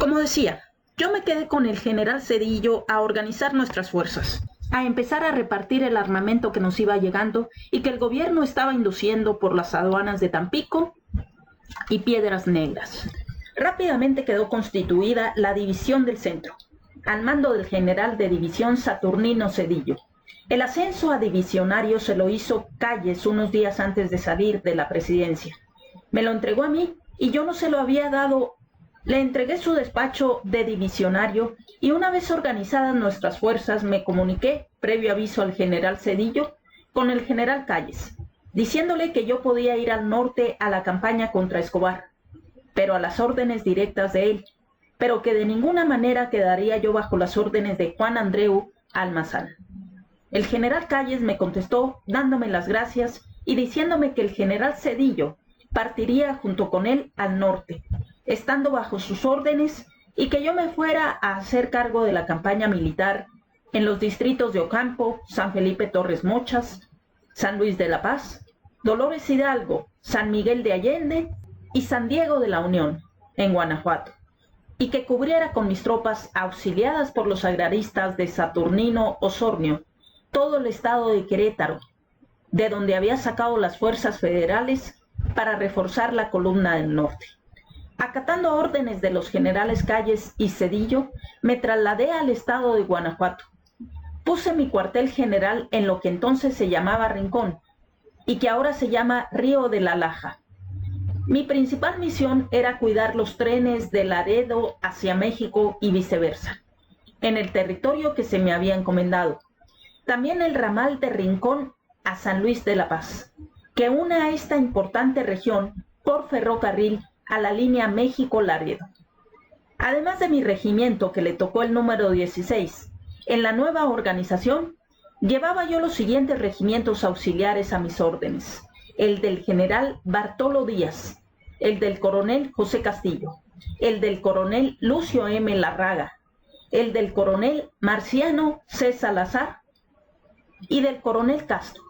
Como decía, yo me quedé con el general Zedillo a organizar nuestras fuerzas, a empezar a repartir el armamento que nos iba llegando y que el gobierno estaba induciendo por las aduanas de Tampico y Piedras Negras. Rápidamente quedó constituida la División del Centro, al mando del general de división Saturnino Zedillo. El ascenso a divisionario se lo hizo Calles unos días antes de salir de la presidencia. Me lo entregó a mí y yo no se lo había dado. Le entregué su despacho de divisionario y una vez organizadas nuestras fuerzas me comuniqué, previo aviso al general Zedillo, con el general Calles, diciéndole que yo podía ir al norte a la campaña contra Escobar, pero a las órdenes directas de él, pero que de ninguna manera quedaría yo bajo las órdenes de Juan Andreu Almazán. El general Calles me contestó dándome las gracias y diciéndome que el general Zedillo partiría junto con él al norte, estando bajo sus órdenes, y que yo me fuera a hacer cargo de la campaña militar en los distritos de Ocampo, San Felipe Torres Mochas, San Luis de la Paz, Dolores Hidalgo, San Miguel de Allende y San Diego de la Unión, en Guanajuato, y que cubriera con mis tropas auxiliadas por los agraristas de Saturnino Osornio todo el estado de Querétaro, de donde había sacado las fuerzas federales para reforzar la columna del norte. Acatando órdenes de los generales Calles y Zedillo, me trasladé al estado de Guanajuato. Puse mi cuartel general en lo que entonces se llamaba Rincón y que ahora se llama Río de la Laja. Mi principal misión era cuidar los trenes de Laredo hacia México y viceversa, en el territorio que se me había encomendado. También el ramal de Rincón a San Luis de la Paz, que une a esta importante región por ferrocarril a la línea México-Laredo. Además de mi regimiento, que le tocó el número 16, en la nueva organización llevaba yo los siguientes regimientos auxiliares a mis órdenes: el del general Bartolo Díaz, el del coronel José Castillo, el del coronel Lucio M. Larraga, el del coronel Marciano C. Salazar y del coronel Castro,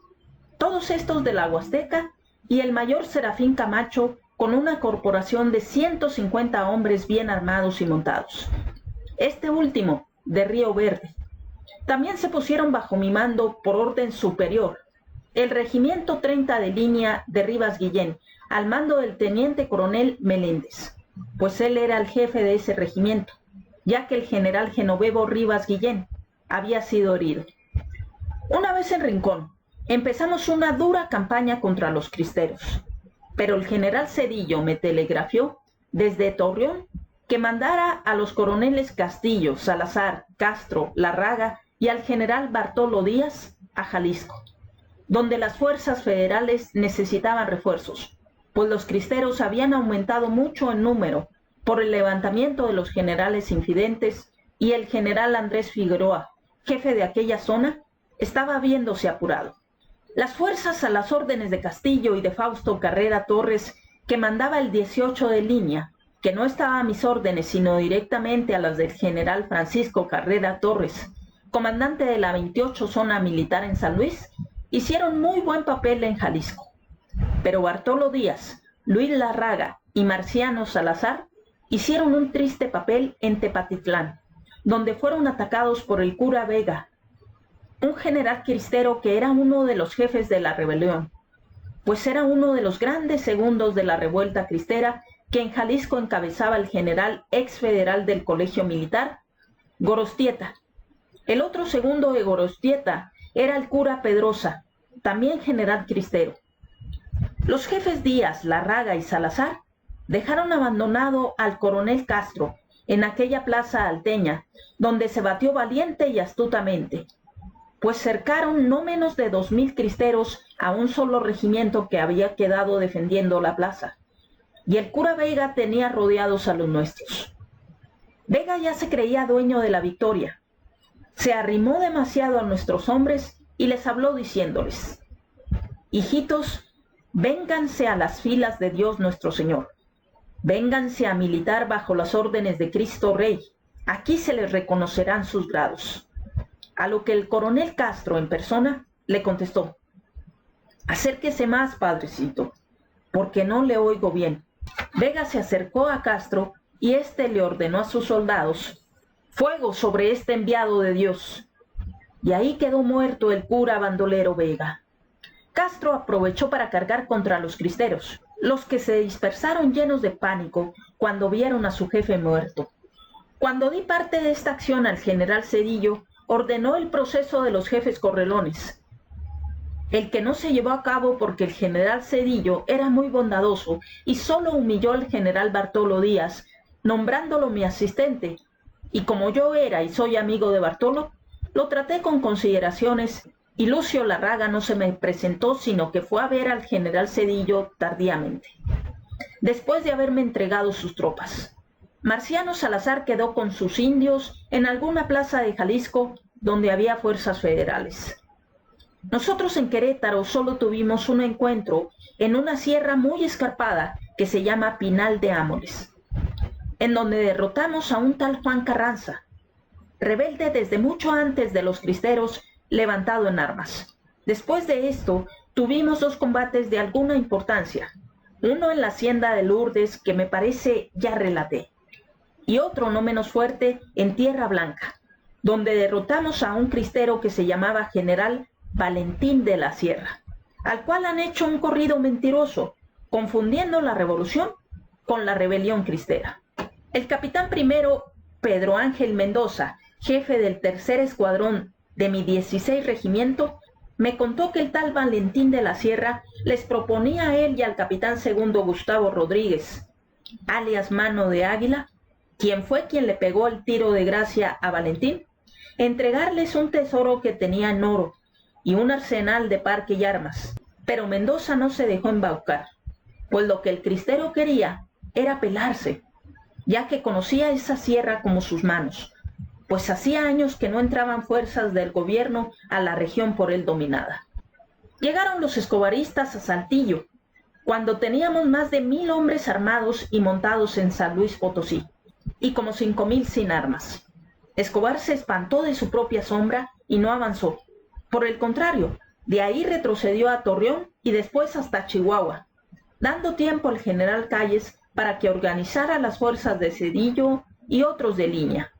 todos estos de la Huasteca, y el mayor Serafín Camacho, con una corporación de 150 hombres bien armados y montados. Este último, de Río Verde. También se pusieron bajo mi mando por orden superior el regimiento 30 de línea de Rivas Guillén, al mando del teniente coronel Meléndez, pues él era el jefe de ese regimiento, ya que el general Genovevo Rivas Guillén había sido herido. Una vez en Rincón, empezamos una dura campaña contra los cristeros, pero el general Zedillo me telegrafió desde Torreón que mandara a los coroneles Castillo, Salazar, Castro, Larraga y al general Bartolo Díaz a Jalisco, donde las fuerzas federales necesitaban refuerzos, pues los cristeros habían aumentado mucho en número por el levantamiento de los generales infidentes, y el general Andrés Figueroa, jefe de aquella zona, estaba viéndose apurado. Las fuerzas a las órdenes de Castillo y de Fausto Carrera Torres, que mandaba el 18 de línea, que no estaba a mis órdenes sino directamente a las del general Francisco Carrera Torres, comandante de la 28 Zona Militar en San Luis, hicieron muy buen papel en Jalisco. Pero Bartolo Díaz, Luis Larraga y Marciano Salazar hicieron un triste papel en Tepatitlán, donde fueron atacados por el cura Vega, un general cristero que era uno de los jefes de la rebelión, pues era uno de los grandes segundos de la revuelta cristera que en Jalisco encabezaba el general ex federal del Colegio Militar, Gorostieta. El otro segundo de Gorostieta era el cura Pedrosa, también general cristero. Los jefes Díaz, Larraga y Salazar dejaron abandonado al coronel Castro en aquella plaza alteña, donde se batió valiente y astutamente, pues cercaron no menos de 2000 cristeros a un solo regimiento que había quedado defendiendo la plaza, y el cura Vega tenía rodeados a los nuestros. Vega ya se creía dueño de la victoria. Se arrimó demasiado a nuestros hombres y les habló diciéndoles: hijitos, vénganse a las filas de Dios nuestro Señor, vénganse a militar bajo las órdenes de Cristo Rey, aquí se les reconocerán sus grados. A lo que el coronel Castro en persona le contestó: acérquese más, padrecito, porque no le oigo bien. Vega se acercó a Castro y éste le ordenó a sus soldados: «Fuego sobre este enviado de Dios». Y ahí quedó muerto el cura Bandolero Vega. Castro aprovechó para cargar contra los cristeros, los que se dispersaron llenos de pánico cuando vieron a su jefe muerto. Cuando di parte de esta acción al general Cedillo, ordenó el proceso de los jefes correlones, el que no se llevó a cabo porque el general Cedillo era muy bondadoso y solo humilló al general Bartolo Díaz, nombrándolo mi asistente, y como yo era y soy amigo de Bartolo, lo traté con consideraciones, y Lucio Larraga no se me presentó, sino que fue a ver al general Cedillo tardíamente, después de haberme entregado sus tropas. Marciano Salazar quedó con sus indios en alguna plaza de Jalisco donde había fuerzas federales. Nosotros en Querétaro solo tuvimos un encuentro en una sierra muy escarpada que se llama Pinal de Ámoles, en donde derrotamos a un tal Juan Carranza, rebelde desde mucho antes de los cristeros, levantado en armas. Después de esto, tuvimos 2 combates de alguna importancia, uno en la hacienda de Lourdes, que me parece ya relaté, y otro no menos fuerte en Tierra Blanca, donde derrotamos a un cristero que se llamaba General Valentín de la Sierra, al cual han hecho un corrido mentiroso, confundiendo la revolución con la rebelión cristera. El capitán primero, Pedro Ángel Mendoza, jefe del 3er escuadrón de mi 16 regimiento, me contó que el tal Valentín de la Sierra les proponía a él y al capitán segundo Gustavo Rodríguez, alias Mano de Águila, quien fue quien le pegó el tiro de gracia a Valentín, entregarles un tesoro que tenía en oro y un arsenal de parque y armas. Pero Mendoza no se dejó embaucar, pues lo que el cristero quería era pelarse, ya que conocía esa sierra como sus manos, pues hacía años que no entraban fuerzas del gobierno a la región por él dominada. Llegaron los escobaristas a Saltillo, cuando teníamos más de 1000 hombres armados y montados en San Luis Potosí, y como 5000 sin armas. Escobar se espantó de su propia sombra y no avanzó. Por el contrario, de ahí retrocedió a Torreón y después hasta Chihuahua, dando tiempo al general Calles para que organizara las fuerzas de Cedillo y otros de línea.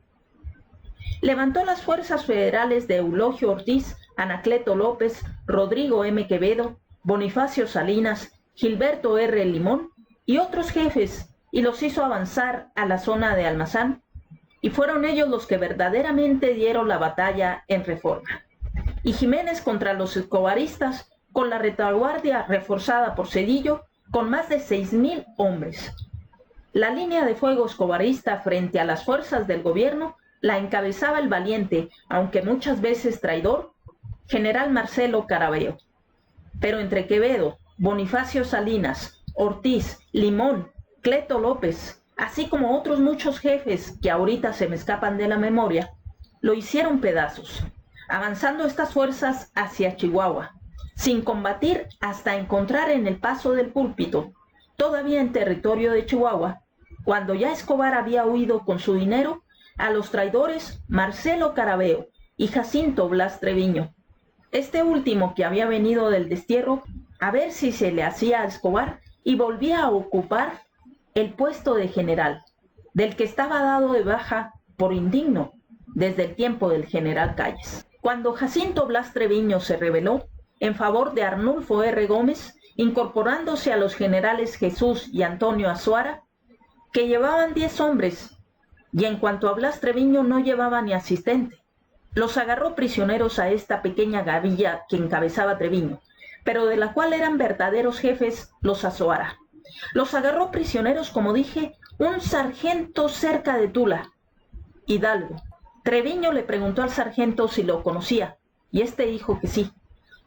Levantó las fuerzas federales de Eulogio Ortiz, Anacleto López, Rodrigo M. Quevedo, Bonifacio Salinas, Gilberto R. Limón y otros jefes, y los hizo avanzar a la zona de Almazán, y fueron ellos los que verdaderamente dieron la batalla en Reforma. Y Jiménez contra los escobaristas, con la retaguardia reforzada por Cedillo, con más de 6000 hombres. La línea de fuego escobarista frente a las fuerzas del gobierno la encabezaba el valiente, aunque muchas veces traidor, general Marcelo Caraveo. Pero entre Quevedo, Bonifacio Salinas, Ortiz, Limón, Cleto López, así como otros muchos jefes que ahorita se me escapan de la memoria, lo hicieron pedazos, avanzando estas fuerzas hacia Chihuahua, sin combatir hasta encontrar en el Paso del Púlpito, todavía en territorio de Chihuahua, cuando ya Escobar había huido con su dinero, a los traidores Marcelo Caraveo y Jacinto Blas Treviño. Este último, que había venido del destierro a ver si se le hacía a Escobar, y volvía a ocupar el puesto de general, del que estaba dado de baja por indigno desde el tiempo del general Calles. Cuando Jacinto Blas Treviño se rebeló en favor de Arnulfo R. Gómez, incorporándose a los generales Jesús y Antonio Azuara, que llevaban 10 hombres, y en cuanto a Blas Treviño no llevaba ni asistente, los agarró prisioneros a esta pequeña gavilla que encabezaba Treviño, pero de la cual eran verdaderos jefes los Azuara. Los agarró prisioneros, como dije, un sargento cerca de Tula, Hidalgo. Treviño le preguntó al sargento si lo conocía, y este dijo que sí,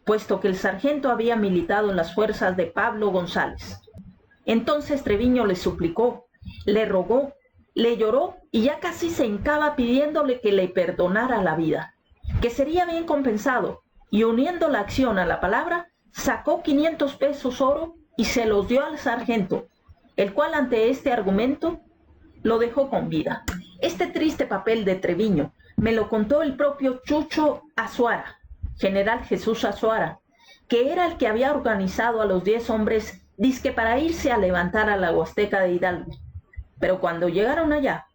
puesto que el sargento había militado en las fuerzas de Pablo González. Entonces Treviño le suplicó, le rogó, le lloró y ya casi se hincaba pidiéndole que le perdonara la vida, que sería bien compensado, y uniendo la acción a la palabra, sacó 500 pesos oro y se los dio al sargento, el cual ante este argumento lo dejó con vida. Este triste papel de Treviño me lo contó el propio Chucho Azuara, general Jesús Azuara, que era el que había organizado a los 10 hombres dizque para irse a levantar a la Huasteca de Hidalgo. Pero cuando llegaron allá,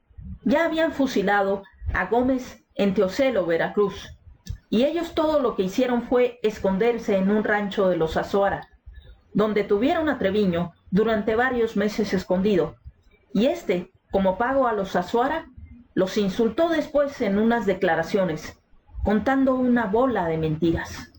ya habían fusilado a Gómez en Teocelo, Veracruz, y ellos todo lo que hicieron fue esconderse en un rancho de los Azuara, donde tuvieron a Treviño durante varios meses escondido, y como pago a los Azuara, los insultó después en unas declaraciones, contando una bola de mentiras.